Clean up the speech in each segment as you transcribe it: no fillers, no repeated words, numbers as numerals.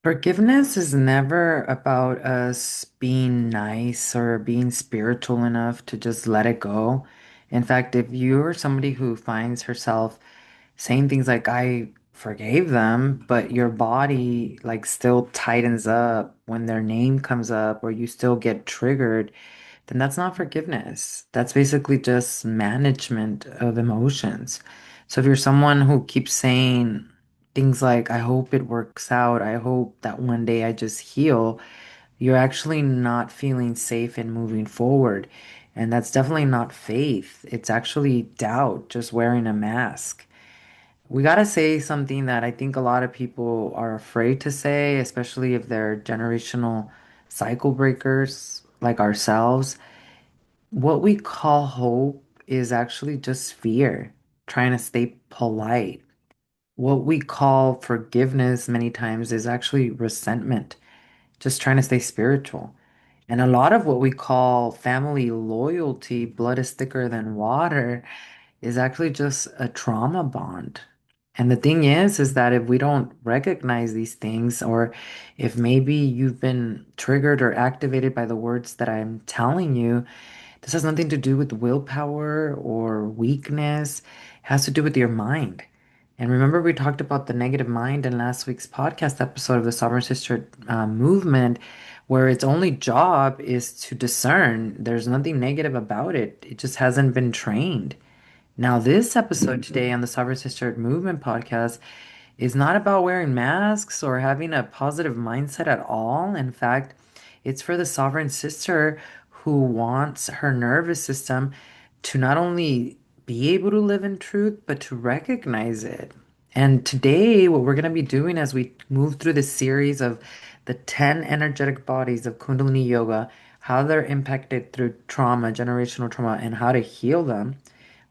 Forgiveness is never about us being nice or being spiritual enough to just let it go. In fact, if you're somebody who finds herself saying things like, I forgave them, but your body like still tightens up when their name comes up or you still get triggered, then that's not forgiveness. That's basically just management of emotions. So if you're someone who keeps saying things like, I hope it works out, I hope that one day I just heal, you're actually not feeling safe in moving forward. And that's definitely not faith. It's actually doubt, just wearing a mask. We gotta say something that I think a lot of people are afraid to say, especially if they're generational cycle breakers like ourselves. What we call hope is actually just fear, trying to stay polite. What we call forgiveness many times is actually resentment, just trying to stay spiritual. And a lot of what we call family loyalty, blood is thicker than water, is actually just a trauma bond. And the thing is that if we don't recognize these things, or if maybe you've been triggered or activated by the words that I'm telling you, this has nothing to do with willpower or weakness. It has to do with your mind. And remember, we talked about the negative mind in last week's podcast episode of the Sovereign Sister movement, where its only job is to discern. There's nothing negative about it, it just hasn't been trained. Now, this episode today on the Sovereign Sisterhood Movement podcast is not about wearing masks or having a positive mindset at all. In fact, it's for the Sovereign Sister who wants her nervous system to not only be able to live in truth, but to recognize it. And today, what we're going to be doing as we move through this series of the 10 energetic bodies of Kundalini Yoga, how they're impacted through trauma, generational trauma, and how to heal them.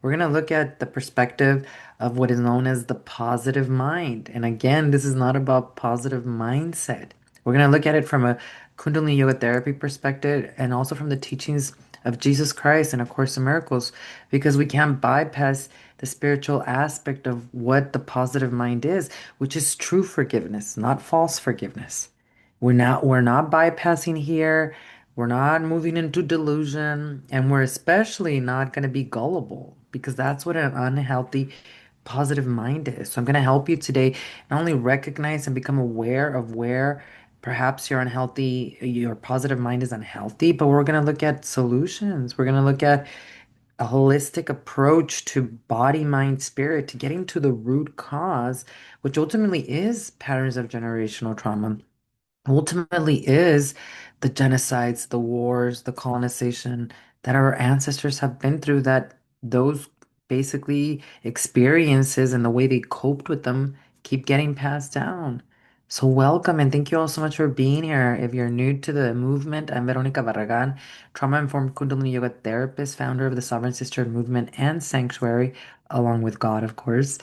We're going to look at the perspective of what is known as the positive mind. And again, this is not about positive mindset. We're going to look at it from a Kundalini Yoga therapy perspective and also from the teachings of Jesus Christ in A Course in Miracles, because we can't bypass the spiritual aspect of what the positive mind is, which is true forgiveness, not false forgiveness. We're not bypassing here. We're not moving into delusion, and we're especially not going to be gullible because that's what an unhealthy positive mind is. So I'm going to help you today not only recognize and become aware of where perhaps your positive mind is unhealthy, but we're going to look at solutions. We're going to look at a holistic approach to body, mind, spirit to getting to the root cause, which ultimately is patterns of generational trauma, ultimately is the genocides, the wars, the colonization that our ancestors have been through, that those basically experiences and the way they coped with them keep getting passed down. So welcome and thank you all so much for being here. If you're new to the movement, I'm Veronica Barragan, trauma-informed Kundalini Yoga therapist, founder of the Sovereign Sisterhood movement and Sanctuary, along with God, of course.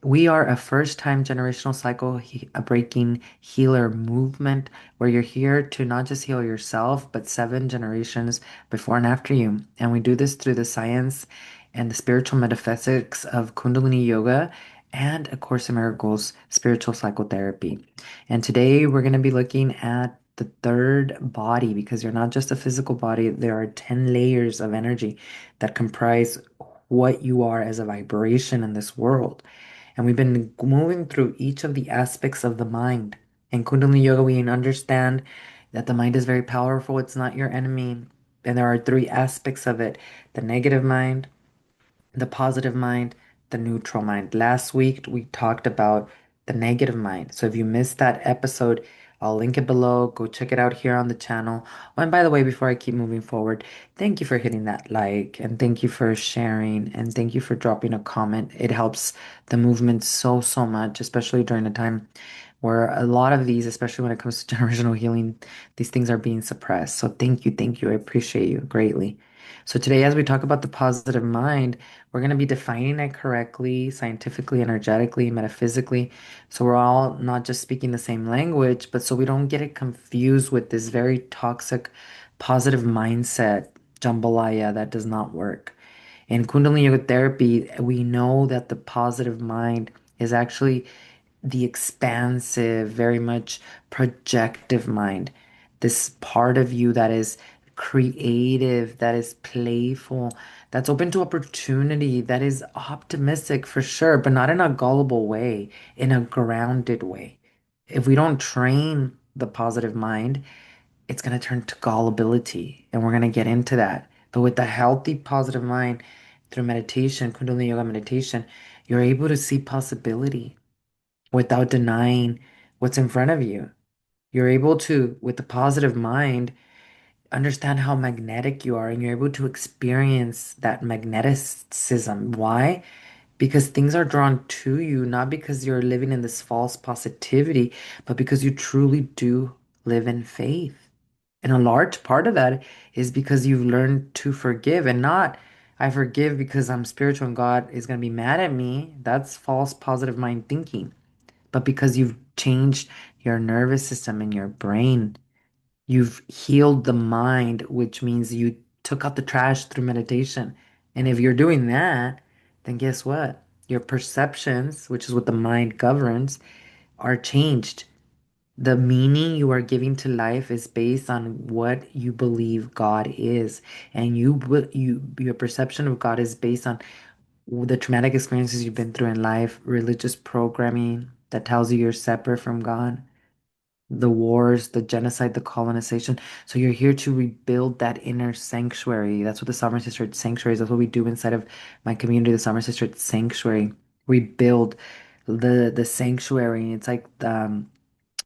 We are a first time generational cycle a breaking healer movement where you're here to not just heal yourself, but seven generations before and after you. And we do this through the science and the spiritual metaphysics of Kundalini Yoga and A Course in Miracles spiritual psychotherapy. And today we're going to be looking at the third body because you're not just a physical body, there are 10 layers of energy that comprise what you are as a vibration in this world. And we've been moving through each of the aspects of the mind. In Kundalini Yoga, we understand that the mind is very powerful. It's not your enemy. And there are three aspects of it: the negative mind, the positive mind, the neutral mind. Last week, we talked about the negative mind. So if you missed that episode, I'll link it below. Go check it out here on the channel. Oh, and by the way, before I keep moving forward, thank you for hitting that like and thank you for sharing and thank you for dropping a comment. It helps the movement so, so much, especially during a time where a lot of these, especially when it comes to generational healing, these things are being suppressed. So thank you, thank you. I appreciate you greatly. So today, as we talk about the positive mind, we're going to be defining it correctly, scientifically, energetically, metaphysically. So we're all not just speaking the same language, but so we don't get it confused with this very toxic positive mindset jambalaya that does not work. In Kundalini Yoga therapy, we know that the positive mind is actually the expansive, very much projective mind. This part of you that is creative, that is playful, that's open to opportunity, that is optimistic for sure, but not in a gullible way, in a grounded way. If we don't train the positive mind, it's going to turn to gullibility, and we're going to get into that. But with a healthy, positive mind through meditation, Kundalini Yoga meditation, you're able to see possibility without denying what's in front of you. You're able to, with a positive mind, understand how magnetic you are, and you're able to experience that magneticism. Why? Because things are drawn to you, not because you're living in this false positivity, but because you truly do live in faith. And a large part of that is because you've learned to forgive and not, I forgive because I'm spiritual and God is going to be mad at me. That's false positive mind thinking. But because you've changed your nervous system and your brain, you've healed the mind, which means you took out the trash through meditation. And if you're doing that, then guess what? Your perceptions, which is what the mind governs, are changed. The meaning you are giving to life is based on what you believe God is, and your perception of God is based on the traumatic experiences you've been through in life, religious programming that tells you you're separate from God, the wars, the genocide, the colonization. So you're here to rebuild that inner sanctuary. That's what the Sovereign Sisterhood Sanctuary is. That's what we do inside of my community, the Sovereign Sisterhood Sanctuary. We build the sanctuary. It's like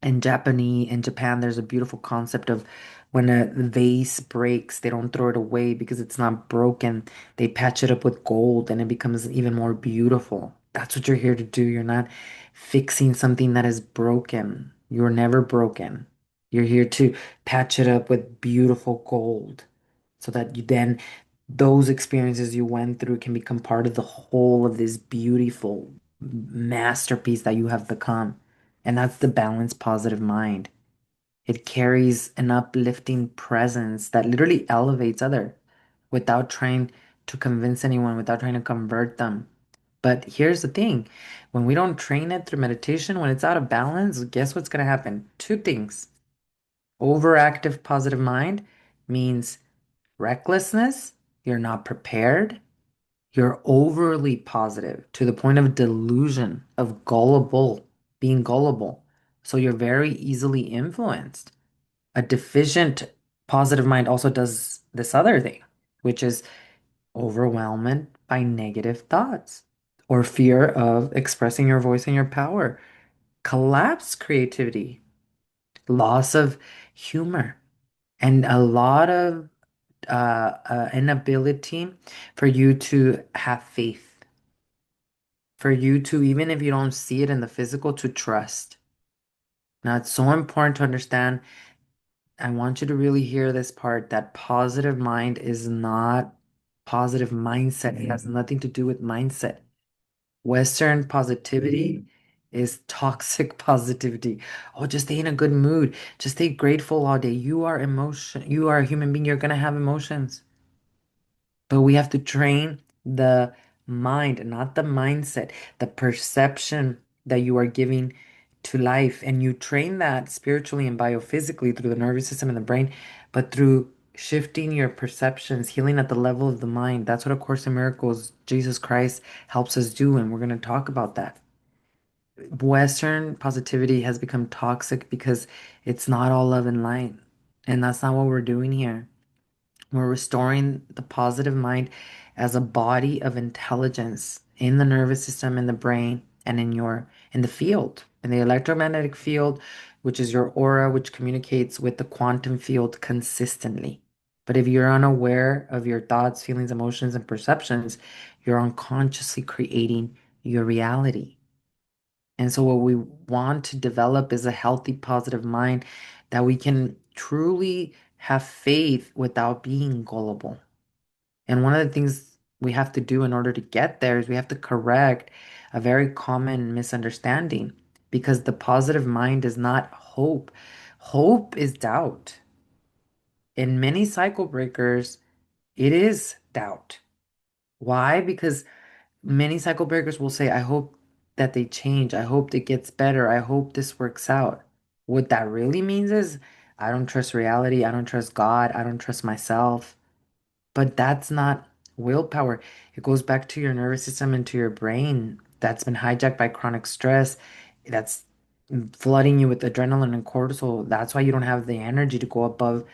in Japan, there's a beautiful concept of when a vase breaks, they don't throw it away because it's not broken. They patch it up with gold and it becomes even more beautiful. That's what you're here to do. You're not fixing something that is broken. You're never broken. You're here to patch it up with beautiful gold so that you then those experiences you went through can become part of the whole of this beautiful masterpiece that you have become. And that's the balanced positive mind. It carries an uplifting presence that literally elevates other without trying to convince anyone, without trying to convert them. But here's the thing, when we don't train it through meditation, when it's out of balance, guess what's going to happen? Two things. Overactive positive mind means recklessness, you're not prepared, you're overly positive to the point of delusion, of gullible, being gullible. So you're very easily influenced. A deficient positive mind also does this other thing, which is overwhelmed by negative thoughts or fear of expressing your voice and your power, collapsed creativity, loss of humor, and a lot of inability for you to have faith, for you to, even if you don't see it in the physical, to trust. Now, it's so important to understand. I want you to really hear this part that positive mind is not positive mindset. It has nothing to do with mindset. Western positivity is toxic positivity. Oh, just stay in a good mood. Just stay grateful all day. You are a human being. You're gonna have emotions. But we have to train the mind, not the mindset, the perception that you are giving to life. And you train that spiritually and biophysically through the nervous system and the brain, but through shifting your perceptions, healing at the level of the mind. That's what A Course in Miracles, Jesus Christ helps us do. And we're going to talk about that. Western positivity has become toxic because it's not all love and light. And that's not what we're doing here. We're restoring the positive mind as a body of intelligence in the nervous system, in the brain, and in the field, in the electromagnetic field, which is your aura, which communicates with the quantum field consistently. But if you're unaware of your thoughts, feelings, emotions, and perceptions, you're unconsciously creating your reality. And so, what we want to develop is a healthy, positive mind that we can truly have faith without being gullible. And one of the things we have to do in order to get there is we have to correct a very common misunderstanding because the positive mind is not hope. Hope is doubt. In many cycle breakers, it is doubt. Why? Because many cycle breakers will say, I hope that they change. I hope it gets better. I hope this works out. What that really means is I don't trust reality. I don't trust God. I don't trust myself. But that's not willpower. It goes back to your nervous system and to your brain that's been hijacked by chronic stress. That's flooding you with adrenaline and cortisol. That's why you don't have the energy to go above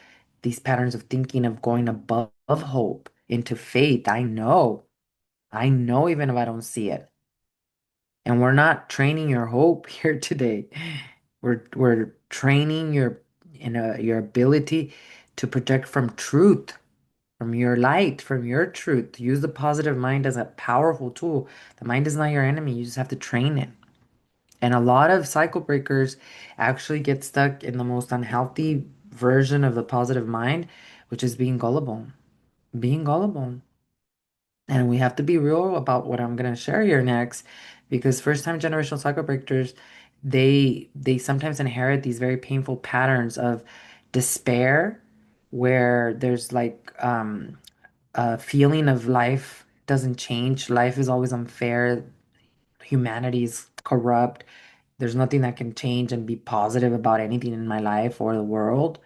these patterns of thinking of going above hope into faith. I know. I know even if I don't see it. And we're not training your hope here today. We're training your ability to project from truth, from your light, from your truth. Use the positive mind as a powerful tool. The mind is not your enemy. You just have to train it. And a lot of cycle breakers actually get stuck in the most unhealthy version of the positive mind, which is being gullible. Being gullible. And we have to be real about what I'm gonna share here next, because first time generational cycle breakers, they sometimes inherit these very painful patterns of despair, where there's like a feeling of life doesn't change, life is always unfair, humanity is corrupt, there's nothing that can change and be positive about anything in my life or the world.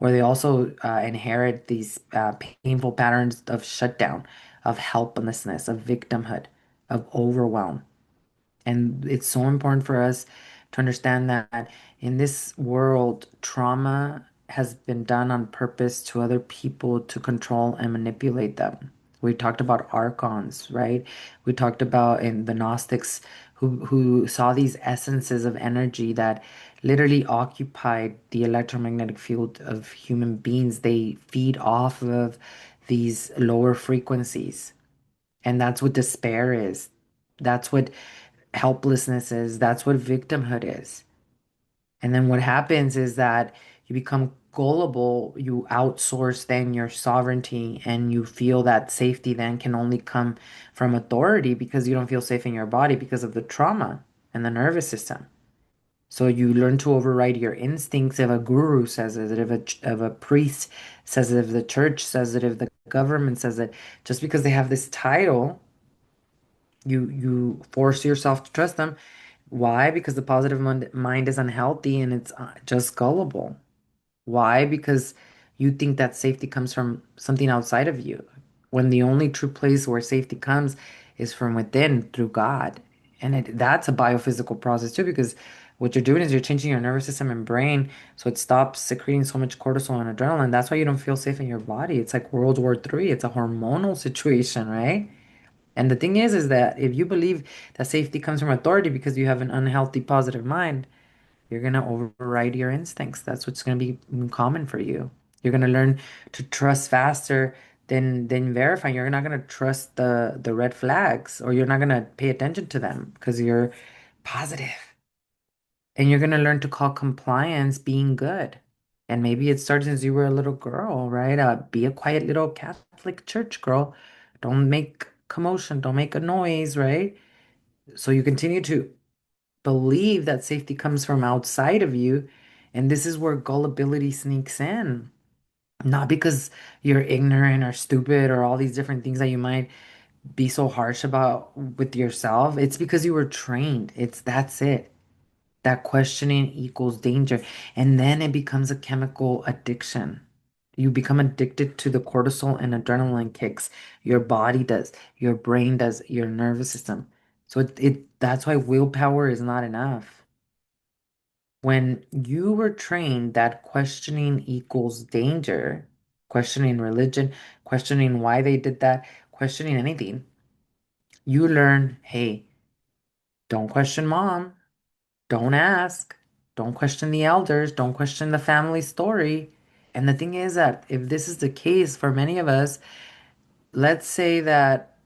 Or they also inherit these painful patterns of shutdown, of helplessness, of victimhood, of overwhelm. And it's so important for us to understand that in this world, trauma has been done on purpose to other people to control and manipulate them. We talked about archons, right? We talked about in the Gnostics who saw these essences of energy that literally occupied the electromagnetic field of human beings. They feed off of these lower frequencies. And that's what despair is. That's what helplessness is. That's what victimhood is. And then what happens is that you become gullible, you outsource then your sovereignty, and you feel that safety then can only come from authority because you don't feel safe in your body because of the trauma and the nervous system. So you learn to override your instincts if a guru says it, if a priest says it, if the church says it, if the government says it, just because they have this title, you force yourself to trust them. Why? Because the positive mind is unhealthy and it's just gullible. Why? Because you think that safety comes from something outside of you, when the only true place where safety comes is from within through God. And that's a biophysical process too, because what you're doing is you're changing your nervous system and brain so it stops secreting so much cortisol and adrenaline. That's why you don't feel safe in your body. It's like World War III. It's a hormonal situation, right? And the thing is that if you believe that safety comes from authority because you have an unhealthy positive mind, you're gonna override your instincts. That's what's gonna be common for you. You're gonna learn to trust faster than verify. You're not gonna trust the red flags, or you're not gonna pay attention to them because you're positive. And you're gonna learn to call compliance being good. And maybe it started since you were a little girl, right? Be a quiet little Catholic church girl. Don't make commotion, don't make a noise, right? So you continue to believe that safety comes from outside of you. And this is where gullibility sneaks in. Not because you're ignorant or stupid or all these different things that you might be so harsh about with yourself. It's because you were trained. That's it. That questioning equals danger. And then it becomes a chemical addiction. You become addicted to the cortisol and adrenaline kicks. Your body does, your brain does, your nervous system. So that's why willpower is not enough. When you were trained that questioning equals danger, questioning religion, questioning why they did that, questioning anything, you learn, hey, don't question mom. Don't ask. Don't question the elders. Don't question the family story. And the thing is that if this is the case for many of us, let's say that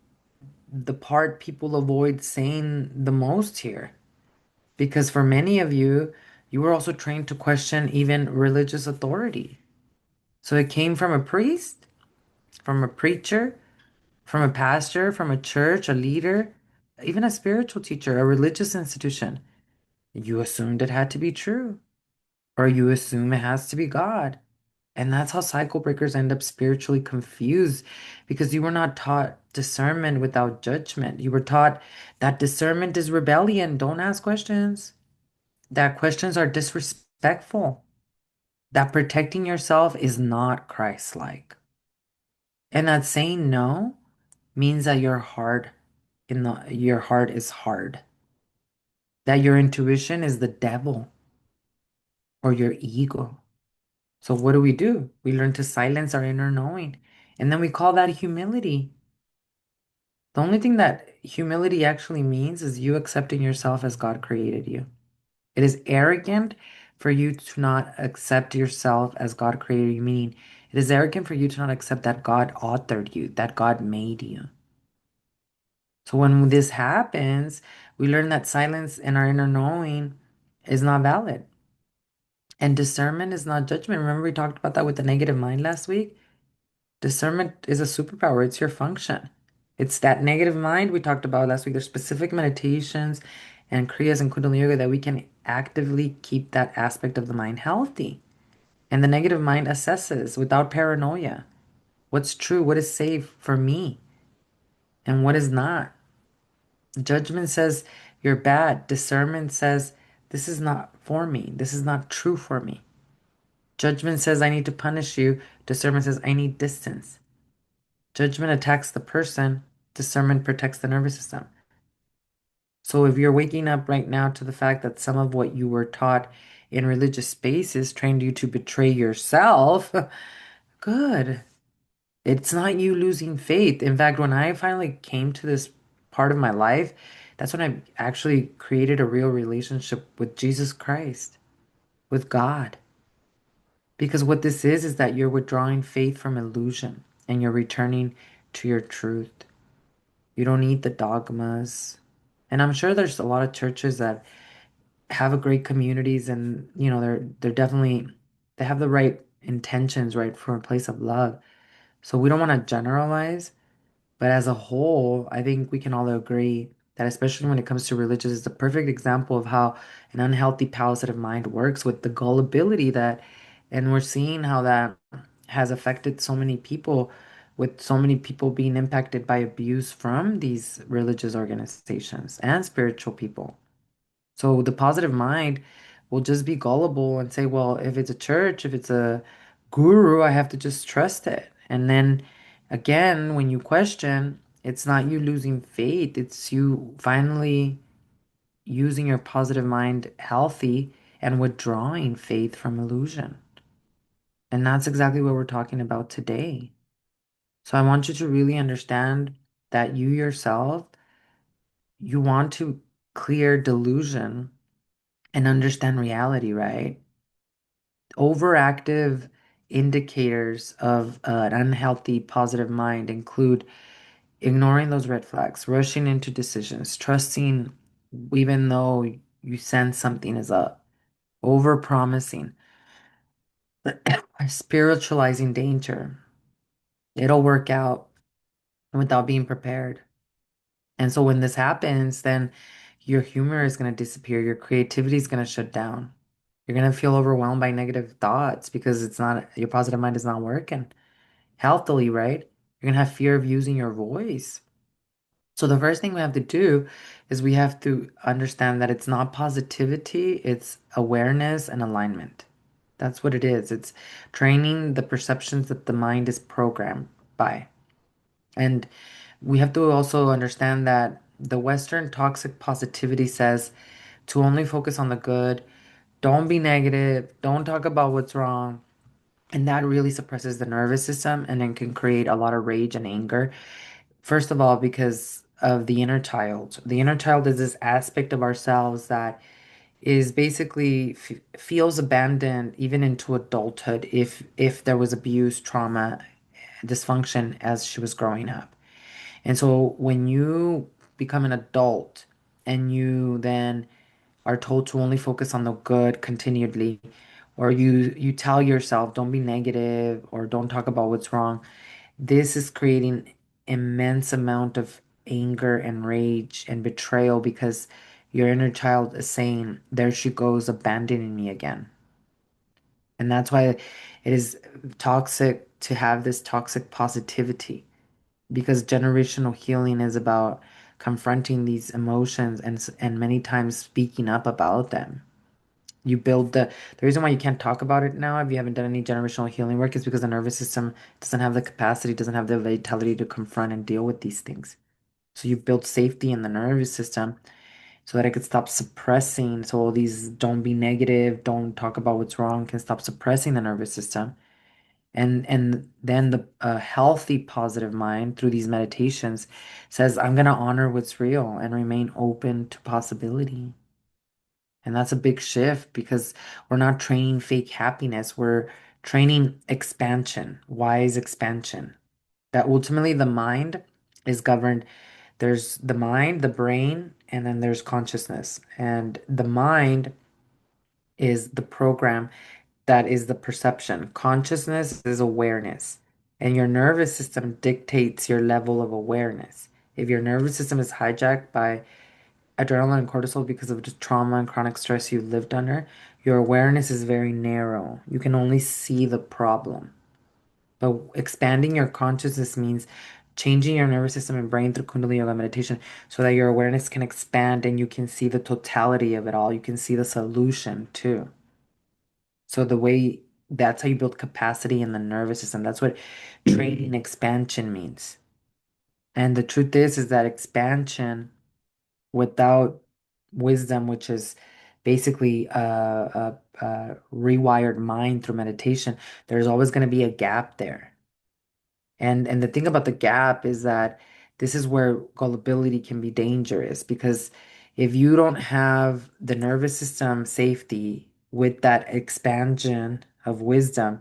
the part people avoid saying the most here, because for many of you, you were also trained to question even religious authority. So it came from a priest, from a preacher, from a pastor, from a church, a leader, even a spiritual teacher, a religious institution. You assumed it had to be true, or you assume it has to be God. And that's how cycle breakers end up spiritually confused because you were not taught discernment without judgment. You were taught that discernment is rebellion. Don't ask questions. That questions are disrespectful. That protecting yourself is not Christ-like. And that saying no means that your heart is hard. That your intuition is the devil or your ego. So what do? We learn to silence our inner knowing. And then we call that humility. The only thing that humility actually means is you accepting yourself as God created you. It is arrogant for you to not accept yourself as God created you, meaning it is arrogant for you to not accept that God authored you, that God made you. So when this happens, we learn that silence in our inner knowing is not valid. And discernment is not judgment. Remember, we talked about that with the negative mind last week? Discernment is a superpower, it's your function. It's that negative mind we talked about last week. There's specific meditations and kriyas and Kundalini yoga that we can actively keep that aspect of the mind healthy. And the negative mind assesses without paranoia what's true, what is safe for me, and what is not. Judgment says you're bad. Discernment says this is not for me. This is not true for me. Judgment says I need to punish you. Discernment says I need distance. Judgment attacks the person. Discernment protects the nervous system. So if you're waking up right now to the fact that some of what you were taught in religious spaces trained you to betray yourself, good. It's not you losing faith. In fact, when I finally came to this part of my life, that's when I actually created a real relationship with Jesus Christ, with God. Because what this is that you're withdrawing faith from illusion and you're returning to your truth. You don't need the dogmas. And I'm sure there's a lot of churches that have a great communities and they're definitely they have the right intentions, right, from a place of love. So we don't want to generalize. But as a whole, I think we can all agree that, especially when it comes to religious, it's a perfect example of how an unhealthy positive mind works with the gullibility and we're seeing how that has affected so many people, with so many people being impacted by abuse from these religious organizations and spiritual people. So the positive mind will just be gullible and say, well, if it's a church, if it's a guru, I have to just trust it. And then again, when you question, it's not you losing faith, it's you finally using your positive mind healthy and withdrawing faith from illusion. And that's exactly what we're talking about today. So I want you to really understand that you yourself, you want to clear delusion and understand reality, right? Overactive indicators of an unhealthy positive mind include ignoring those red flags, rushing into decisions, trusting even though you sense something is up, over promising, spiritualizing danger. It'll work out without being prepared. And so when this happens, then your humor is going to disappear, your creativity is going to shut down. You're going to feel overwhelmed by negative thoughts because it's not, your positive mind is not working healthily, right? You're going to have fear of using your voice. So the first thing we have to do is we have to understand that it's not positivity, it's awareness and alignment. That's what it is. It's training the perceptions that the mind is programmed by. And we have to also understand that the Western toxic positivity says to only focus on the good, don't be negative, don't talk about what's wrong. And that really suppresses the nervous system and then can create a lot of rage and anger. First of all, because of the inner child. The inner child is this aspect of ourselves that is basically feels abandoned even into adulthood if there was abuse, trauma, dysfunction as she was growing up. And so when you become an adult and you then are told to only focus on the good continually, or you tell yourself don't be negative or don't talk about what's wrong, this is creating immense amount of anger and rage and betrayal because your inner child is saying, there she goes abandoning me again. And that's why it is toxic to have this toxic positivity, because generational healing is about confronting these emotions and many times speaking up about them. You build the reason why you can't talk about it now if you haven't done any generational healing work is because the nervous system doesn't have the capacity, doesn't have the vitality to confront and deal with these things. So you build safety in the nervous system so that it could stop suppressing. So all these don't be negative, don't talk about what's wrong can stop suppressing the nervous system. And then the healthy positive mind through these meditations says, I'm gonna honor what's real and remain open to possibility. And that's a big shift because we're not training fake happiness. We're training expansion, wise expansion. That ultimately the mind is governed. There's the mind, the brain, and then there's consciousness. And the mind is the program that is the perception. Consciousness is awareness. And your nervous system dictates your level of awareness. If your nervous system is hijacked by adrenaline and cortisol because of just trauma and chronic stress you lived under, your awareness is very narrow. You can only see the problem. But expanding your consciousness means changing your nervous system and brain through Kundalini yoga meditation so that your awareness can expand and you can see the totality of it all. You can see the solution too. So that's how you build capacity in the nervous system. That's what training expansion means. And the truth is that expansion without wisdom, which is basically a rewired mind through meditation, there's always going to be a gap there. And the thing about the gap is that this is where gullibility can be dangerous because if you don't have the nervous system safety with that expansion of wisdom,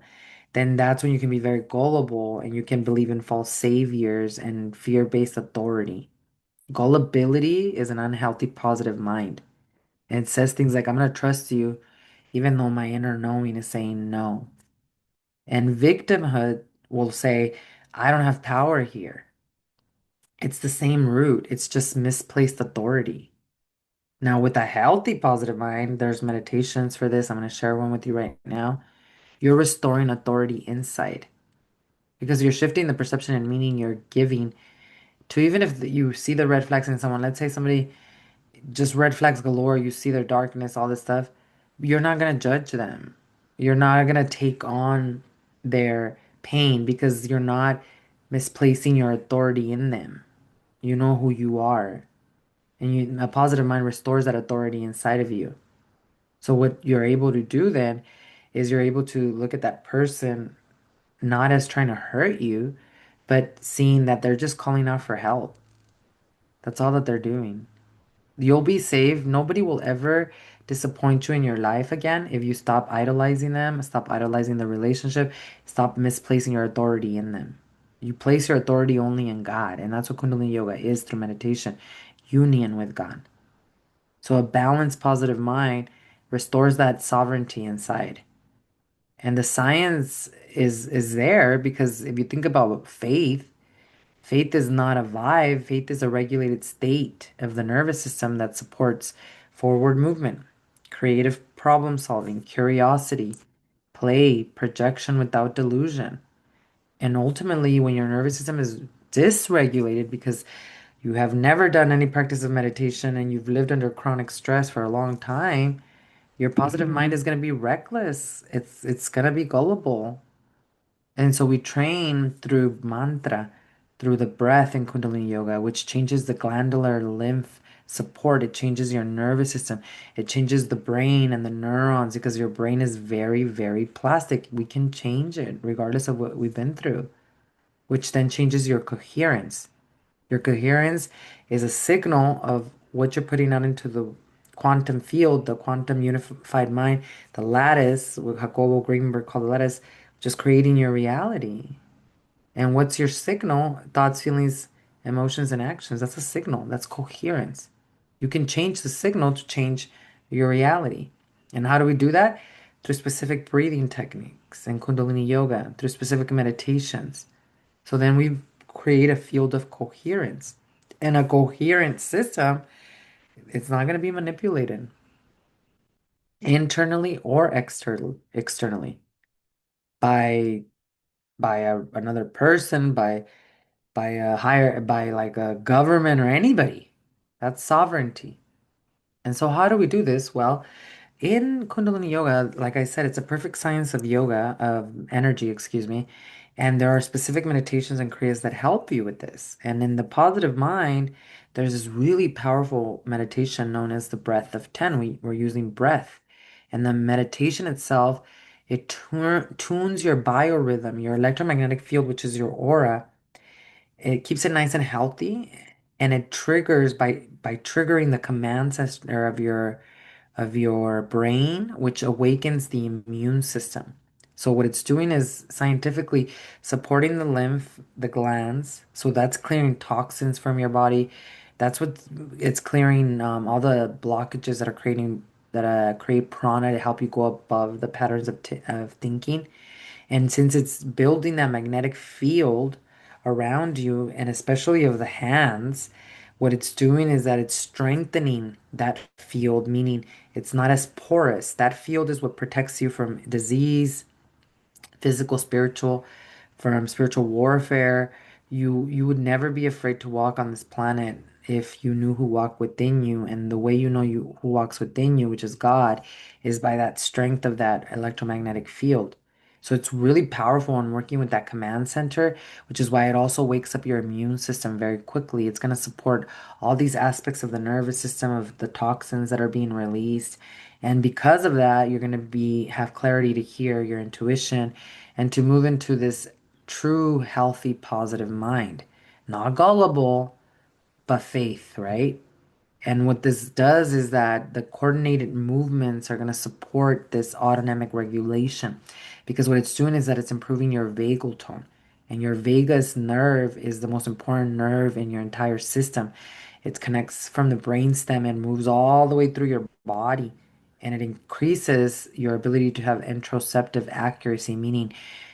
then that's when you can be very gullible and you can believe in false saviors and fear-based authority. Gullibility is an unhealthy positive mind. And it says things like, I'm going to trust you, even though my inner knowing is saying no. And victimhood will say, I don't have power here. It's the same root, it's just misplaced authority. Now, with a healthy positive mind, there's meditations for this. I'm going to share one with you right now. You're restoring authority inside because you're shifting the perception and meaning you're giving to even if you see the red flags in someone. Let's say somebody just red flags galore, you see their darkness, all this stuff. You're not going to judge them. You're not going to take on their pain because you're not misplacing your authority in them. You know who you are. And a positive mind restores that authority inside of you. So what you're able to do then is you're able to look at that person not as trying to hurt you, but seeing that they're just calling out for help. That's all that they're doing. You'll be saved. Nobody will ever disappoint you in your life again if you stop idolizing them, stop idolizing the relationship, stop misplacing your authority in them. You place your authority only in God, and that's what Kundalini Yoga is through meditation, union with God. So a balanced, positive mind restores that sovereignty inside. And the science is there because if you think about faith, faith is not a vibe, faith is a regulated state of the nervous system that supports forward movement, creative problem solving, curiosity, play, projection without delusion. And ultimately, when your nervous system is dysregulated because you have never done any practice of meditation and you've lived under chronic stress for a long time, your positive mind is going to be reckless. It's going to be gullible. And so we train through mantra, through the breath in Kundalini Yoga, which changes the glandular lymph support. It changes your nervous system. It changes the brain and the neurons because your brain is very, very plastic. We can change it regardless of what we've been through, which then changes your coherence. Your coherence is a signal of what you're putting out into the quantum field, the quantum unified mind, the lattice, what Jacobo Greenberg called the lattice, just creating your reality. And what's your signal? Thoughts, feelings, emotions, and actions. That's a signal. That's coherence. You can change the signal to change your reality. And how do we do that? Through specific breathing techniques and Kundalini yoga, through specific meditations. So then we create a field of coherence. And a coherent system, it's not going to be manipulated internally or externally. by another person, by a higher, by like a government or anybody. That's sovereignty. And so how do we do this? Well, in Kundalini Yoga, like I said, it's a perfect science of yoga, of energy, excuse me. And there are specific meditations and kriyas that help you with this. And in the positive mind, there's this really powerful meditation known as the breath of 10. We're using breath. And the meditation itself, it tunes your biorhythm, your electromagnetic field, which is your aura. It keeps it nice and healthy. And it triggers by triggering the command center of your brain, which awakens the immune system. So what it's doing is scientifically supporting the lymph, the glands. So that's clearing toxins from your body. That's what it's clearing all the blockages that are create prana to help you go above the patterns of thinking. And since it's building that magnetic field around you, and especially of the hands, what it's doing is that it's strengthening that field, meaning it's not as porous. That field is what protects you from disease, physical, spiritual, from spiritual warfare. You would never be afraid to walk on this planet if you knew who walked within you, and the way you know you who walks within you, which is God, is by that strength of that electromagnetic field. So it's really powerful in working with that command center, which is why it also wakes up your immune system very quickly. It's going to support all these aspects of the nervous system, of the toxins that are being released. And because of that, you're going to be have clarity to hear your intuition and to move into this true, healthy, positive mind. Not gullible, but faith, right? And what this does is that the coordinated movements are going to support this autonomic regulation because what it's doing is that it's improving your vagal tone. And your vagus nerve is the most important nerve in your entire system. It connects from the brainstem and moves all the way through your body. And it increases your ability to have interoceptive accuracy, meaning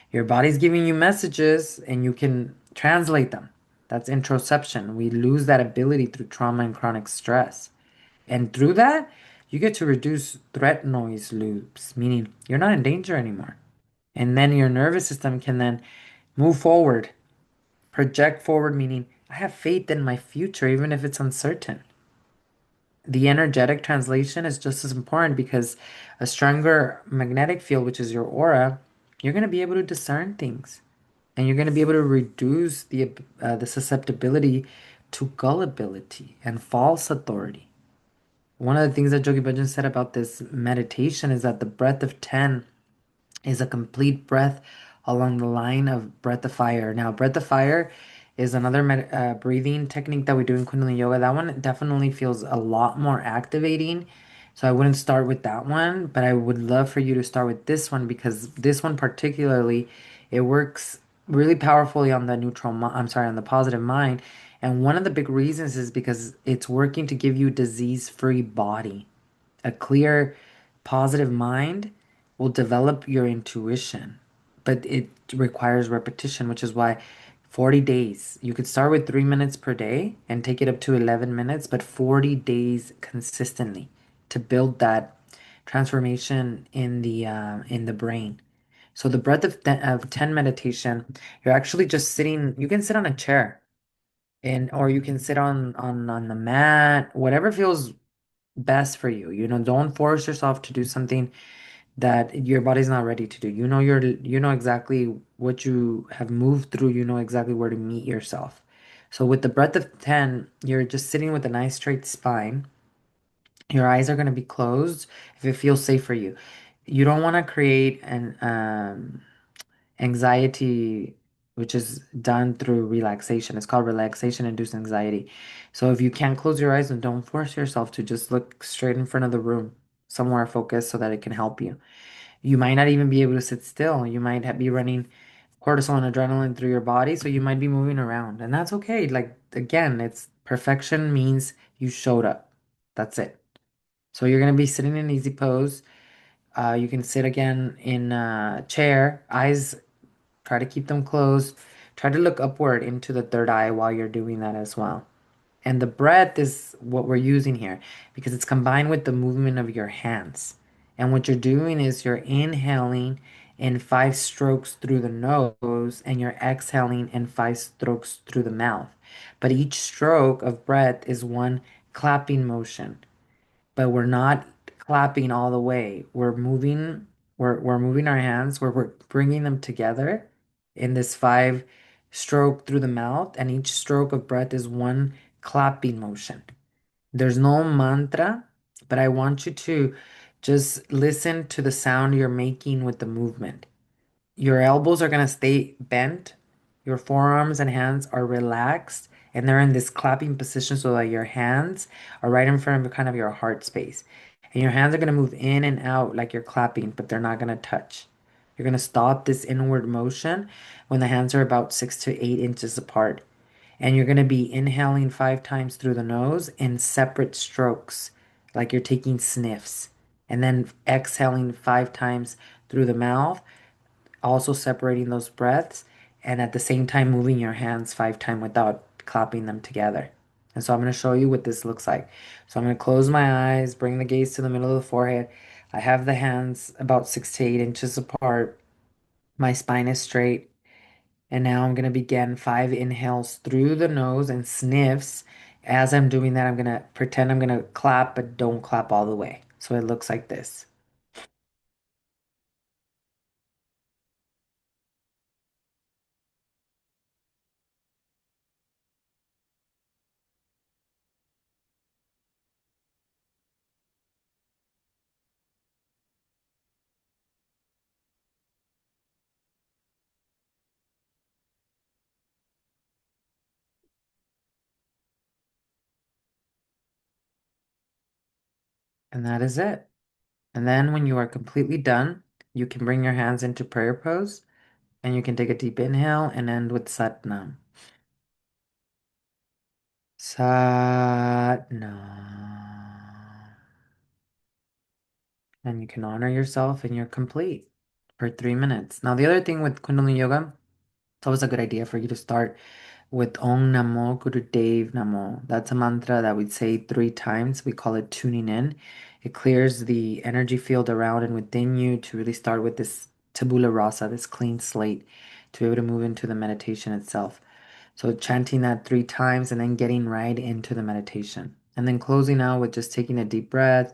your body's giving you messages and you can translate them. That's interoception. We lose that ability through trauma and chronic stress. And through that, you get to reduce threat noise loops, meaning you're not in danger anymore. And then your nervous system can then move forward, project forward, meaning I have faith in my future, even if it's uncertain. The energetic translation is just as important because a stronger magnetic field, which is your aura, you're going to be able to discern things and you're going to be able to reduce the susceptibility to gullibility and false authority. One of the things that Yogi Bhajan said about this meditation is that the breath of 10 is a complete breath along the line of breath of fire. Now, breath of fire is another breathing technique that we do in Kundalini Yoga. That one definitely feels a lot more activating. So I wouldn't start with that one, but I would love for you to start with this one because this one particularly, it works really powerfully on the on the positive mind. And one of the big reasons is because it's working to give you disease-free body. A clear, positive mind will develop your intuition, but it requires repetition, which is why 40 days. You could start with 3 minutes per day and take it up to 11 minutes, but 40 days consistently to build that transformation in the brain. So the breath of 10 meditation, you're actually just sitting, you can sit on a chair and or you can sit on the mat, whatever feels best for you. You know, don't force yourself to do something that your body's not ready to do. You know exactly what you have moved through, you know exactly where to meet yourself. So with the breath of 10, you're just sitting with a nice straight spine. Your eyes are going to be closed if it feels safe for you. You don't want to create an anxiety which is done through relaxation. It's called relaxation induced anxiety. So if you can't close your eyes, and don't force yourself to just look straight in front of the room, somewhere focused so that it can help you. You might not even be able to sit still. You might be running cortisol and adrenaline through your body, so you might be moving around, and that's okay. Like again, it's perfection means you showed up. That's it. So you're gonna be sitting in easy pose. You can sit again in a chair, eyes. Try to keep them closed. Try to look upward into the third eye while you're doing that as well. And the breath is what we're using here because it's combined with the movement of your hands. And what you're doing is you're inhaling in 5 strokes through the nose, and you're exhaling in 5 strokes through the mouth. But each stroke of breath is one clapping motion, but we're not clapping all the way. We're moving our hands, we're bringing them together in this 5 stroke through the mouth, and each stroke of breath is one clapping motion. There's no mantra, but I want you to just listen to the sound you're making with the movement. Your elbows are going to stay bent. Your forearms and hands are relaxed, and they're in this clapping position so that your hands are right in front of kind of your heart space. And your hands are going to move in and out like you're clapping, but they're not going to touch. You're going to stop this inward motion when the hands are about 6 to 8 inches apart. And you're going to be inhaling 5 times through the nose in separate strokes, like you're taking sniffs. And then exhaling 5 times through the mouth, also separating those breaths, and at the same time moving your hands 5 times without clapping them together. And so I'm going to show you what this looks like. So I'm going to close my eyes, bring the gaze to the middle of the forehead. I have the hands about 6 to 8 inches apart. My spine is straight. And now I'm going to begin 5 inhales through the nose and sniffs. As I'm doing that, I'm going to pretend I'm going to clap, but don't clap all the way. So it looks like this. And that is it. And then when you are completely done, you can bring your hands into prayer pose and you can take a deep inhale and end with Satnam. Satnam. And you can honor yourself and you're complete for 3 minutes. Now, the other thing with Kundalini Yoga, it's always a good idea for you to start with Om Namo Guru Dev Namo. That's a mantra that we say 3 times. We call it tuning in. It clears the energy field around and within you to really start with this tabula rasa, this clean slate, to be able to move into the meditation itself. So chanting that 3 times and then getting right into the meditation. And then closing out with just taking a deep breath,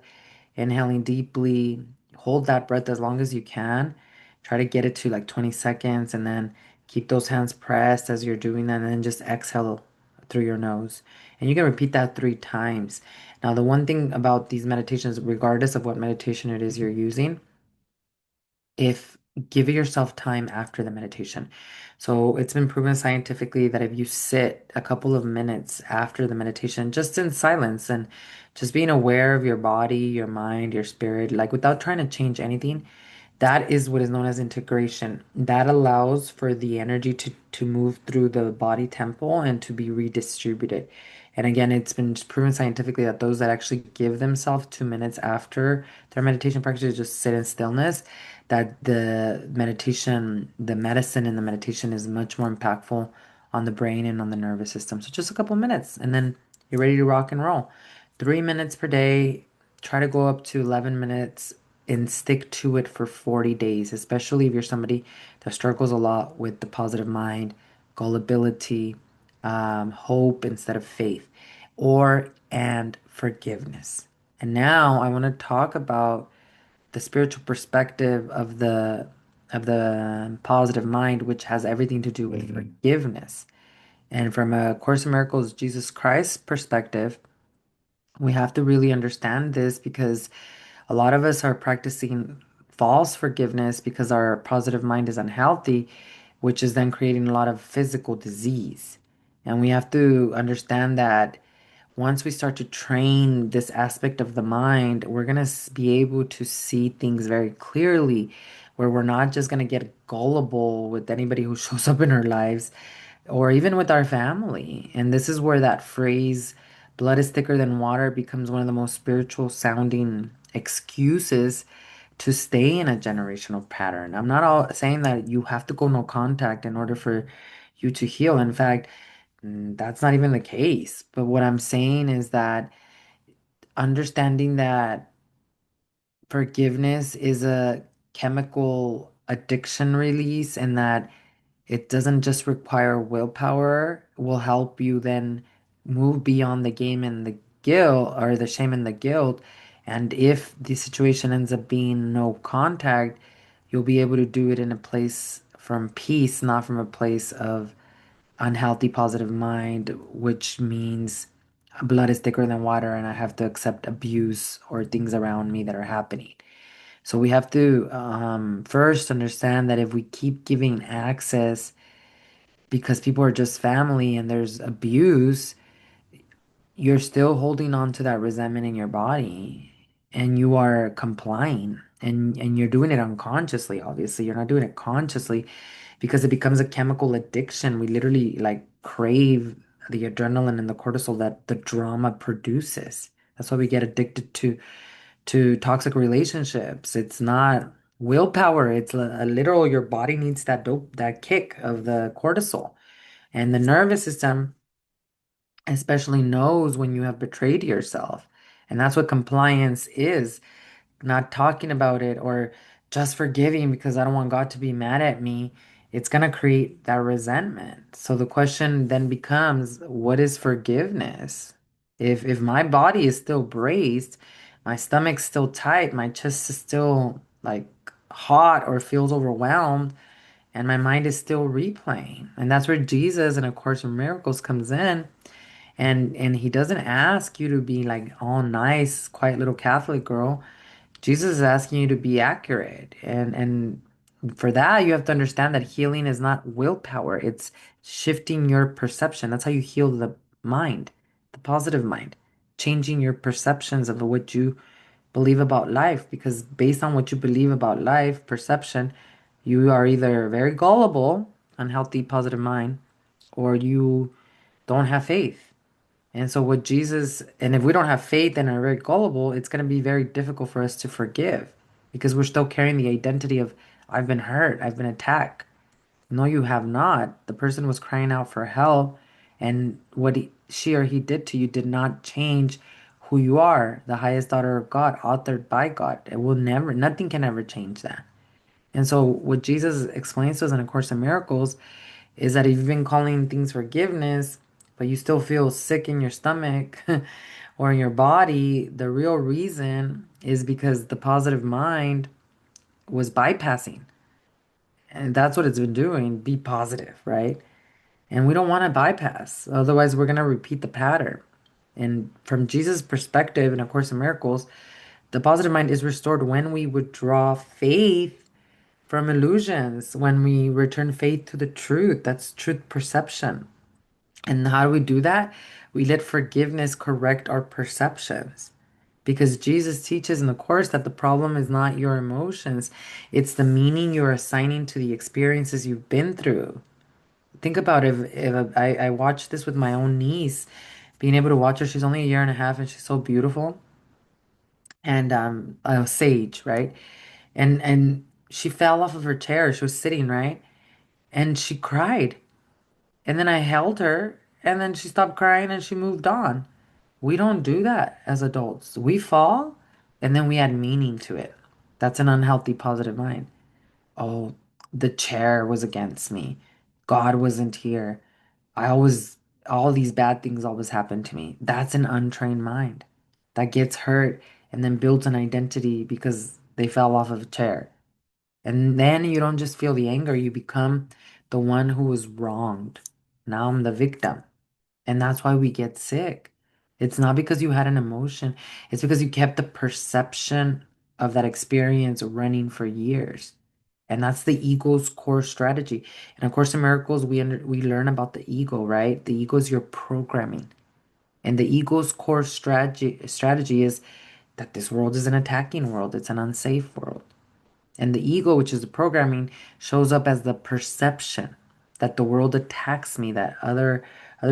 inhaling deeply, hold that breath as long as you can. Try to get it to like 20 seconds and then keep those hands pressed as you're doing that and then just exhale through your nose. And you can repeat that 3 times. Now, the one thing about these meditations, regardless of what meditation it is you're using, if give yourself time after the meditation. So it's been proven scientifically that if you sit a couple of minutes after the meditation, just in silence and just being aware of your body, your mind, your spirit, like without trying to change anything, that is what is known as integration. That allows for the energy to move through the body temple and to be redistributed. And again, it's been proven scientifically that those that actually give themselves 2 minutes after their meditation practice just sit in stillness, that the meditation, the medicine in the meditation is much more impactful on the brain and on the nervous system. So just a couple minutes and then you're ready to rock and roll. 3 minutes per day, try to go up to 11 minutes and stick to it for 40 days, especially if you're somebody that struggles a lot with the positive mind, gullibility, hope instead of faith, or and forgiveness. And now I want to talk about the spiritual perspective of the positive mind, which has everything to do with forgiveness. And from a Course in Miracles Jesus Christ perspective, we have to really understand this because a lot of us are practicing false forgiveness because our positive mind is unhealthy, which is then creating a lot of physical disease. And we have to understand that once we start to train this aspect of the mind, we're going to be able to see things very clearly, where we're not just going to get gullible with anybody who shows up in our lives or even with our family. And this is where that phrase, blood is thicker than water, becomes one of the most spiritual sounding excuses to stay in a generational pattern. I'm not all saying that you have to go no contact in order for you to heal. In fact, that's not even the case. But what I'm saying is that understanding that forgiveness is a chemical addiction release, and that it doesn't just require willpower, will help you then move beyond the game and the guilt or the shame and the guilt. And if the situation ends up being no contact, you'll be able to do it in a place from peace, not from a place of unhealthy positive mind, which means blood is thicker than water and I have to accept abuse or things around me that are happening. So we have to first understand that if we keep giving access because people are just family and there's abuse, you're still holding on to that resentment in your body and you are complying and you're doing it unconsciously. Obviously you're not doing it consciously because it becomes a chemical addiction. We literally like crave the adrenaline and the cortisol that the drama produces. That's why we get addicted to toxic relationships. It's not willpower, it's a literal, your body needs that dope, that kick of the cortisol. And the nervous system especially knows when you have betrayed yourself. And that's what compliance is, not talking about it or just forgiving because I don't want God to be mad at me. It's going to create that resentment. So the question then becomes, what is forgiveness? If my body is still braced, my stomach's still tight, my chest is still like hot or feels overwhelmed, and my mind is still replaying. And that's where Jesus in A Course in Miracles comes in, and he doesn't ask you to be like all nice, quiet little Catholic girl. Jesus is asking you to be accurate. And for that, you have to understand that healing is not willpower. It's shifting your perception. That's how you heal the mind, the positive mind, changing your perceptions of what you believe about life. Because based on what you believe about life, perception, you are either very gullible, unhealthy, positive mind, or you don't have faith. And so, what Jesus, and if we don't have faith and are very gullible, it's going to be very difficult for us to forgive because we're still carrying the identity of, I've been hurt, I've been attacked. No, you have not. The person was crying out for help, and what she or he did to you did not change who you are, the highest daughter of God, authored by God. It will never, nothing can ever change that. And so, what Jesus explains to us in A Course in Miracles is that if you've been calling things forgiveness, but you still feel sick in your stomach or in your body, the real reason is because the positive mind was bypassing. And that's what it's been doing. Be positive, right? And we don't want to bypass. Otherwise, we're going to repeat the pattern. And from Jesus' perspective, in A Course in Miracles, the positive mind is restored when we withdraw faith from illusions, when we return faith to the truth. That's truth perception. And how do we do that? We let forgiveness correct our perceptions. Because Jesus teaches in the Course that the problem is not your emotions, it's the meaning you're assigning to the experiences you've been through. Think about if I watched this with my own niece, being able to watch her, she's only a year and a half and she's so beautiful. And Sage, right? And she fell off of her chair. She was sitting, right? And she cried. And then I held her, and then she stopped crying and she moved on. We don't do that as adults. We fall, and then we add meaning to it. That's an unhealthy positive mind. Oh, the chair was against me. God wasn't here. I always, all these bad things always happen to me. That's an untrained mind that gets hurt and then builds an identity because they fell off of a chair. And then you don't just feel the anger, you become the one who was wronged. Now I'm the victim. And that's why we get sick. It's not because you had an emotion, it's because you kept the perception of that experience running for years. And that's the ego's core strategy. And of course, in Miracles, we learn about the ego, right? The ego is your programming. And the ego's core strategy is that this world is an attacking world, it's an unsafe world. And the ego, which is the programming, shows up as the perception that the world attacks me, that other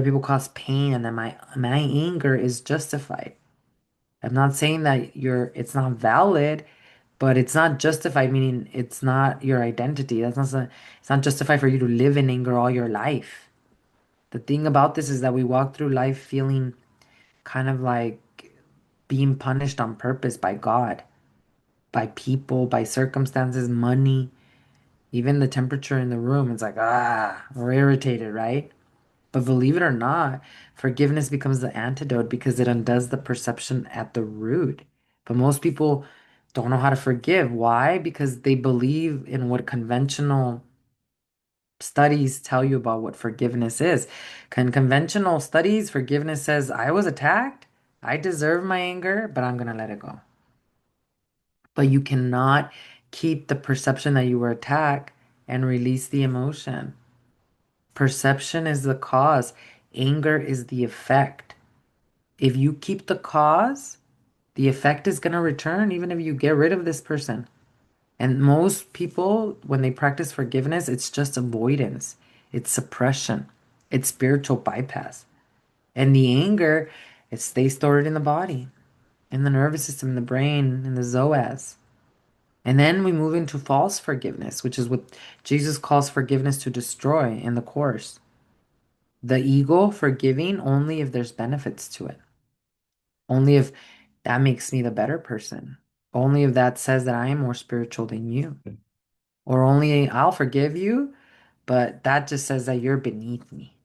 people cause pain, and that my anger is justified. I'm not saying that it's not valid, but it's not justified, meaning it's not your identity. It's not justified for you to live in anger all your life. The thing about this is that we walk through life feeling kind of like being punished on purpose by God, by people, by circumstances, money. Even the temperature in the room, it's like, we're irritated, right? But believe it or not, forgiveness becomes the antidote because it undoes the perception at the root. But most people don't know how to forgive. Why? Because they believe in what conventional studies tell you about what forgiveness is. Conventional studies, forgiveness says, I was attacked. I deserve my anger, but I'm going to let it go. But you cannot keep the perception that you were attacked and release the emotion. Perception is the cause, anger is the effect. If you keep the cause, the effect is going to return even if you get rid of this person. And most people, when they practice forgiveness, it's just avoidance, it's suppression, it's spiritual bypass. And the anger, it stays stored in the body, in the nervous system, in the brain, in the zoas. And then we move into false forgiveness, which is what Jesus calls forgiveness to destroy in the Course. The ego forgiving only if there's benefits to it, only if that makes me the better person, only if that says that I am more spiritual than you, or only I'll forgive you, but that just says that you're beneath me.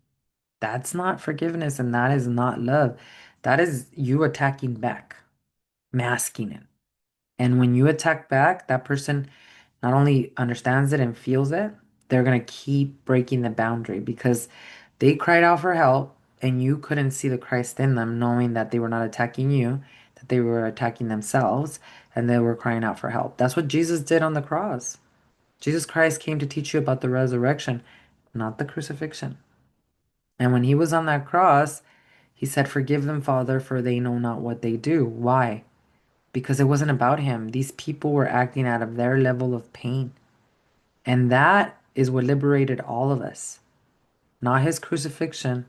That's not forgiveness and that is not love. That is you attacking back, masking it. And when you attack back, that person not only understands it and feels it, they're going to keep breaking the boundary because they cried out for help and you couldn't see the Christ in them, knowing that they were not attacking you, that they were attacking themselves, and they were crying out for help. That's what Jesus did on the cross. Jesus Christ came to teach you about the resurrection, not the crucifixion. And when he was on that cross, he said, Forgive them, Father, for they know not what they do. Why? Because it wasn't about him. These people were acting out of their level of pain. And that is what liberated all of us. Not his crucifixion,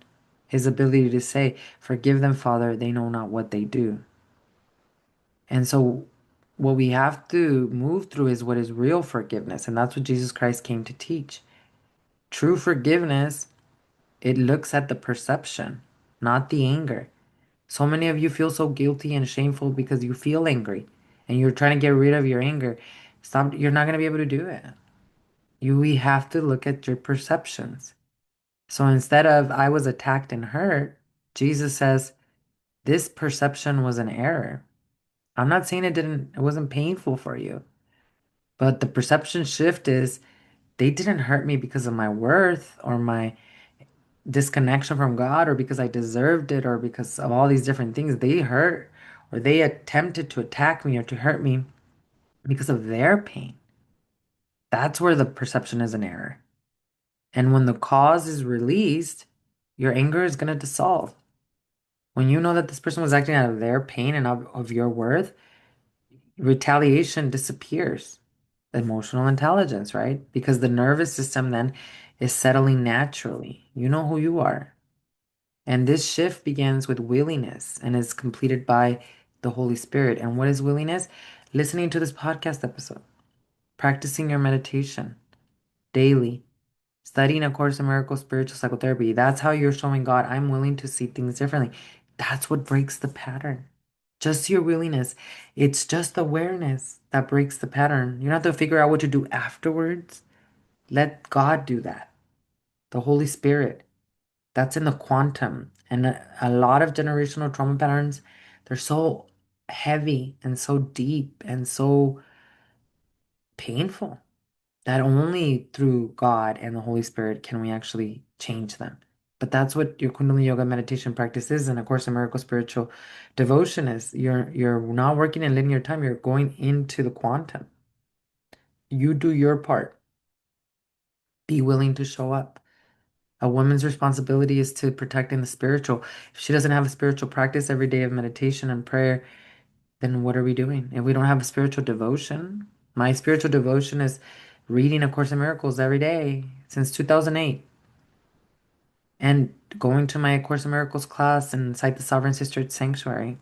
his ability to say, Forgive them, Father, they know not what they do. And so, what we have to move through is what is real forgiveness. And that's what Jesus Christ came to teach. True forgiveness, it looks at the perception, not the anger. So many of you feel so guilty and shameful because you feel angry and you're trying to get rid of your anger. Stop, you're not going to be able to do it. We have to look at your perceptions. So instead of I was attacked and hurt, Jesus says, this perception was an error. I'm not saying it wasn't painful for you, but the perception shift is they didn't hurt me because of my worth or my disconnection from God or because I deserved it or because of all these different things. They hurt or they attempted to attack me or to hurt me because of their pain. That's where the perception is an error. And when the cause is released, your anger is going to dissolve. When you know that this person was acting out of their pain and of your worth, retaliation disappears. Emotional intelligence, right? Because the nervous system then is settling naturally. You know who you are. And this shift begins with willingness and is completed by the Holy Spirit. And what is willingness? Listening to this podcast episode, practicing your meditation daily, studying A Course in Miracles, spiritual psychotherapy. That's how you're showing God, I'm willing to see things differently. That's what breaks the pattern. Just your willingness. It's just awareness that breaks the pattern. You don't have to figure out what to do afterwards. Let God do that. The Holy Spirit. That's in the quantum. And a lot of generational trauma patterns, they're so heavy and so deep and so painful that only through God and the Holy Spirit can we actually change them. But that's what your Kundalini yoga meditation practice is, and A Course in Miracles spiritual devotion is. You're not working in linear time, you're going into the quantum. You do your part. Be willing to show up. A woman's responsibility is to protect in the spiritual. If she doesn't have a spiritual practice every day of meditation and prayer, then what are we doing? If we don't have a spiritual devotion, my spiritual devotion is reading A Course in Miracles every day since 2008 and going to my A Course in Miracles class and cite the Sovereign Sister Sanctuary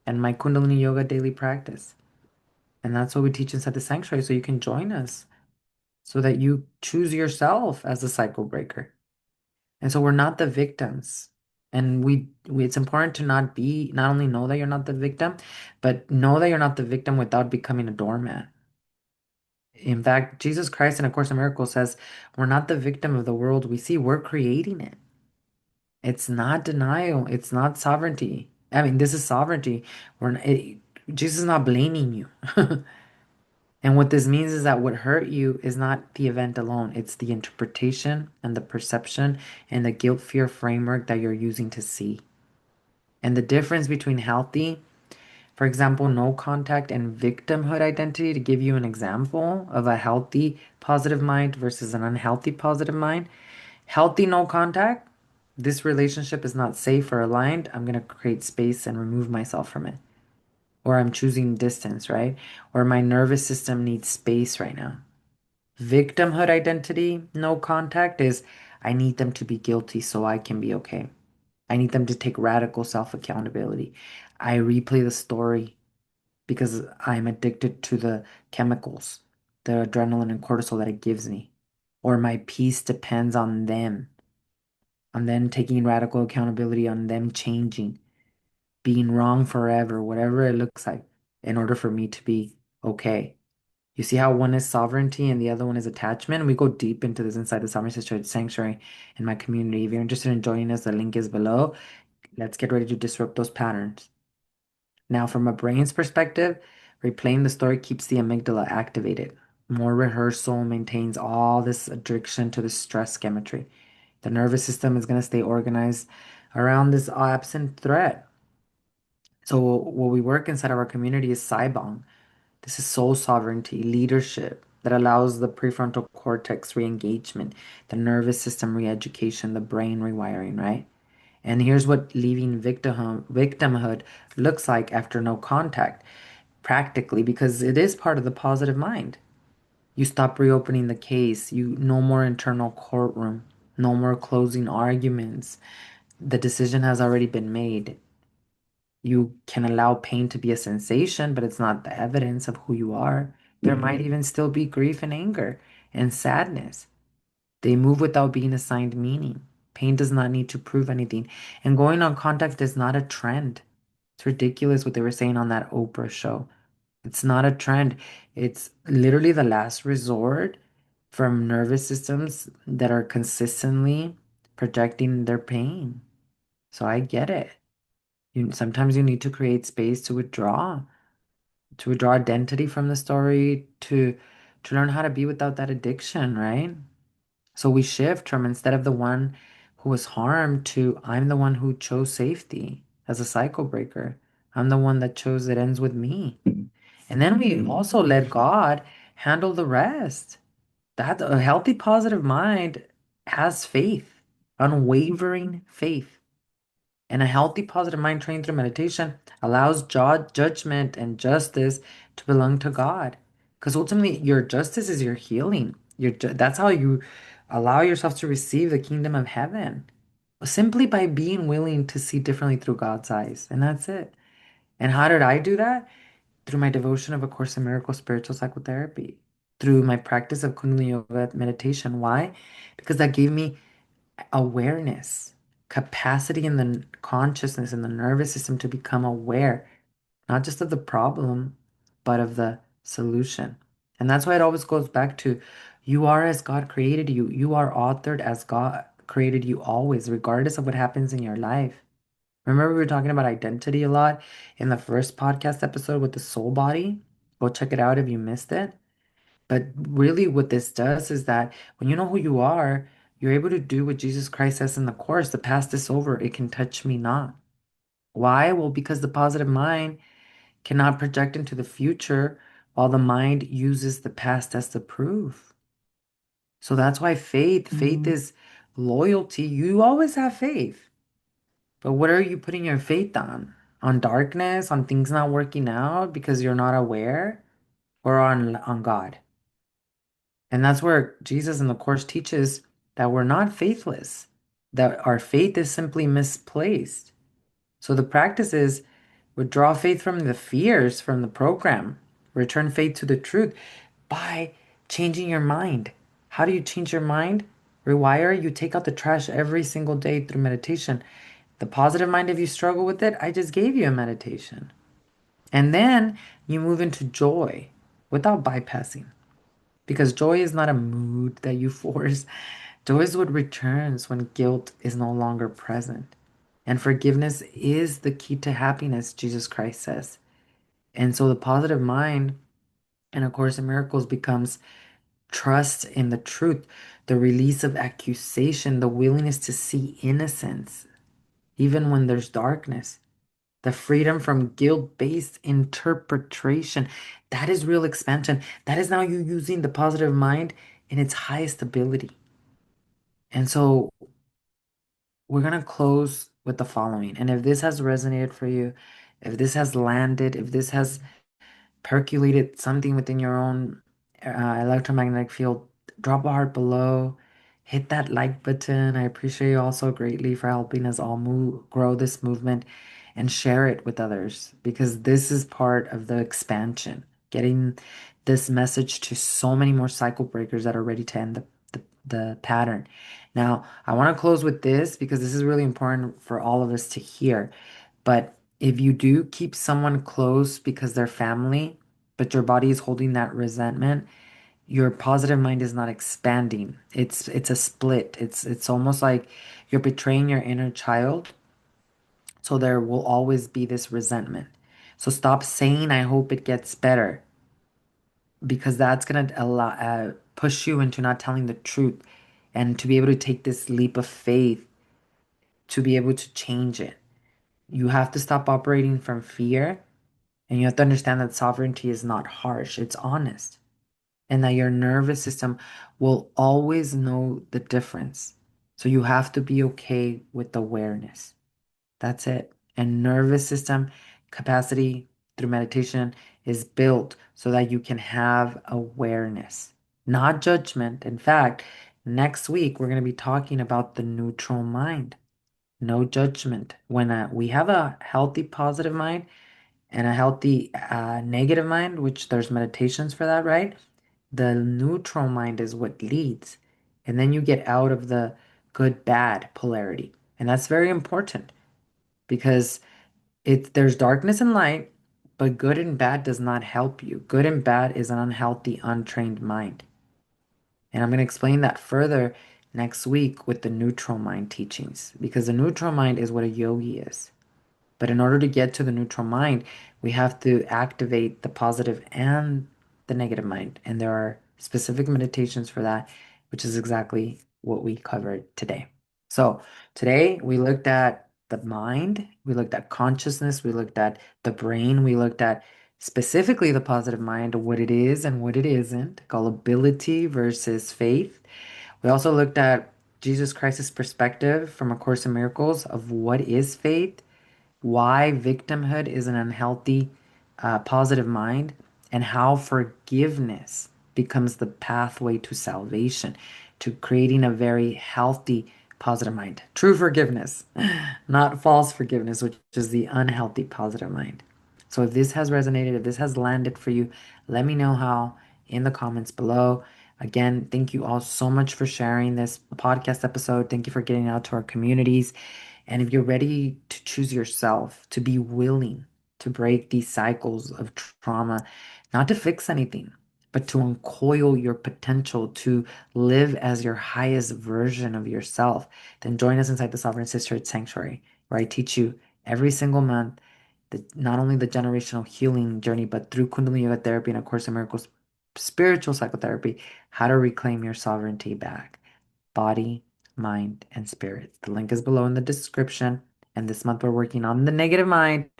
and my Kundalini Yoga daily practice. And that's what we teach inside the sanctuary. So you can join us so that you choose yourself as a cycle breaker. And so we're not the victims. And it's important to not only know that you're not the victim, but know that you're not the victim without becoming a doormat. In fact, Jesus Christ in A Course in Miracles says, we're not the victim of the world we see, we're creating it. It's not denial, it's not sovereignty. I mean, this is sovereignty. Jesus is not blaming you. And what this means is that what hurt you is not the event alone, it's the interpretation and the perception and the guilt fear framework that you're using to see. And the difference between healthy, for example, no contact and victimhood identity, to give you an example of a healthy positive mind versus an unhealthy positive mind. Healthy no contact, this relationship is not safe or aligned. I'm going to create space and remove myself from it. Or I'm choosing distance, right? Or my nervous system needs space right now. Victimhood identity, no contact, is I need them to be guilty so I can be okay. I need them to take radical self accountability. I replay the story because I'm addicted to the chemicals, the adrenaline and cortisol that it gives me. Or my peace depends on them taking radical accountability, on them changing, being wrong forever, whatever it looks like, in order for me to be okay. You see how one is sovereignty and the other one is attachment? We go deep into this inside the Sovereign Sisterhood Sanctuary in my community. If you're interested in joining us, the link is below. Let's get ready to disrupt those patterns. Now, from a brain's perspective, replaying the story keeps the amygdala activated. More rehearsal maintains all this addiction to the stress chemistry. The nervous system is going to stay organized around this absent threat. So, what we work inside of our community is Saibong. This is soul sovereignty, leadership that allows the prefrontal cortex re engagement, the nervous system re education, the brain rewiring, right? And here's what leaving victimhood looks like after no contact, practically, because it is part of the positive mind. You stop reopening the case, you no more internal courtroom, no more closing arguments. The decision has already been made. You can allow pain to be a sensation, but it's not the evidence of who you are. There might even still be grief and anger and sadness. They move without being assigned meaning. Pain does not need to prove anything. And going on contact is not a trend. It's ridiculous what they were saying on that Oprah show. It's not a trend. It's literally the last resort from nervous systems that are consistently projecting their pain. So I get it. Sometimes you need to create space to withdraw identity from the story, to learn how to be without that addiction, right? So we shift from instead of the one who was harmed to I'm the one who chose safety as a cycle breaker. I'm the one that chose it ends with me. And then we also let God handle the rest. That a healthy, positive mind has faith, unwavering faith. And a healthy, positive mind trained through meditation allows judgment and justice to belong to God. Because ultimately, your justice is your healing. That's how you allow yourself to receive the kingdom of heaven. Simply by being willing to see differently through God's eyes. And that's it. And how did I do that? Through my devotion of A Course in Miracles spiritual psychotherapy, through my practice of Kundalini yoga meditation. Why? Because that gave me awareness, capacity in the consciousness and the nervous system to become aware, not just of the problem, but of the solution. And that's why it always goes back to you are as God created you. You are authored as God created you always, regardless of what happens in your life. Remember, we were talking about identity a lot in the first podcast episode with the soul body? Go check it out if you missed it. But really, what this does is that when you know who you are, you're able to do what Jesus Christ says in the Course: the past is over, it can touch me not. Why? Well, because the positive mind cannot project into the future while the mind uses the past as the proof. So that's why faith is loyalty. You always have faith. But what are you putting your faith on? On darkness, on things not working out because you're not aware, or on God? And that's where Jesus in the Course teaches that we're not faithless, that our faith is simply misplaced. So the practice is withdraw faith from the fears, from the program, return faith to the truth by changing your mind. How do you change your mind? Rewire, you take out the trash every single day through meditation. The positive mind, if you struggle with it, I just gave you a meditation. And then you move into joy without bypassing. Because joy is not a mood that you force. Joy is what returns when guilt is no longer present. And forgiveness is the key to happiness, Jesus Christ says. And so the positive mind in A Course in Miracles becomes trust in the truth, the release of accusation, the willingness to see innocence, even when there's darkness, the freedom from guilt-based interpretation. That is real expansion. That is now you using the positive mind in its highest ability. And so we're going to close with the following. And if this has resonated for you, if this has landed, if this has percolated something within your own electromagnetic field, drop a heart below, hit that like button. I appreciate you all so greatly for helping us all move, grow this movement and share it with others because this is part of the expansion, getting this message to so many more cycle breakers that are ready to end the pattern. Now, I want to close with this because this is really important for all of us to hear. But if you do keep someone close because they're family, but your body is holding that resentment, your positive mind is not expanding. It's a split. It's almost like you're betraying your inner child. So there will always be this resentment. So stop saying I hope it gets better because that's gonna allow push you into not telling the truth and to be able to take this leap of faith to be able to change it. You have to stop operating from fear. And you have to understand that sovereignty is not harsh, it's honest. And that your nervous system will always know the difference. So you have to be okay with awareness. That's it. And nervous system capacity through meditation is built so that you can have awareness, not judgment. In fact, next week we're going to be talking about the neutral mind, no judgment. When we have a healthy, positive mind, and a healthy negative mind, which there's meditations for that, right? The neutral mind is what leads. And then you get out of the good bad polarity. And that's very important because there's darkness and light, but good and bad does not help you. Good and bad is an unhealthy, untrained mind. And I'm going to explain that further next week with the neutral mind teachings because the neutral mind is what a yogi is. But in order to get to the neutral mind, we have to activate the positive and the negative mind. And there are specific meditations for that, which is exactly what we covered today. So today we looked at the mind, we looked at consciousness, we looked at the brain, we looked at specifically the positive mind, what it is and what it isn't, gullibility versus faith. We also looked at Jesus Christ's perspective from A Course in Miracles of what is faith, why victimhood is an unhealthy, positive mind, and how forgiveness becomes the pathway to salvation, to creating a very healthy, positive mind. True forgiveness, not false forgiveness, which is the unhealthy, positive mind. So if this has resonated, if this has landed for you, let me know how in the comments below. Again, thank you all so much for sharing this podcast episode. Thank you for getting out to our communities. And if you're ready to choose yourself, to be willing to break these cycles of trauma, not to fix anything, but to uncoil your potential to live as your highest version of yourself, then join us inside the Sovereign Sisterhood Sanctuary, where I teach you every single month not only the generational healing journey, but through Kundalini Yoga therapy and A Course in Miracles spiritual psychotherapy, how to reclaim your sovereignty back. Body, mind, and spirit. The link is below in the description. And this month we're working on the negative mind.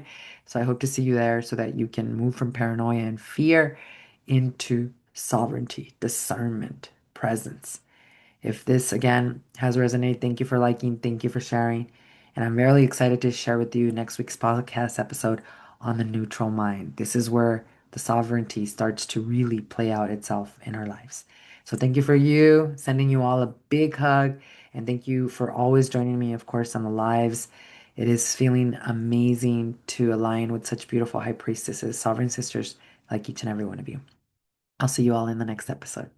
So I hope to see you there so that you can move from paranoia and fear into sovereignty, discernment, presence. If this again has resonated, thank you for liking, thank you for sharing. And I'm really excited to share with you next week's podcast episode on the neutral mind. This is where the sovereignty starts to really play out itself in our lives. So thank you for you, sending you all a big hug, and thank you for always joining me, of course, on the lives. It is feeling amazing to align with such beautiful high priestesses, sovereign sisters like each and every one of you. I'll see you all in the next episode.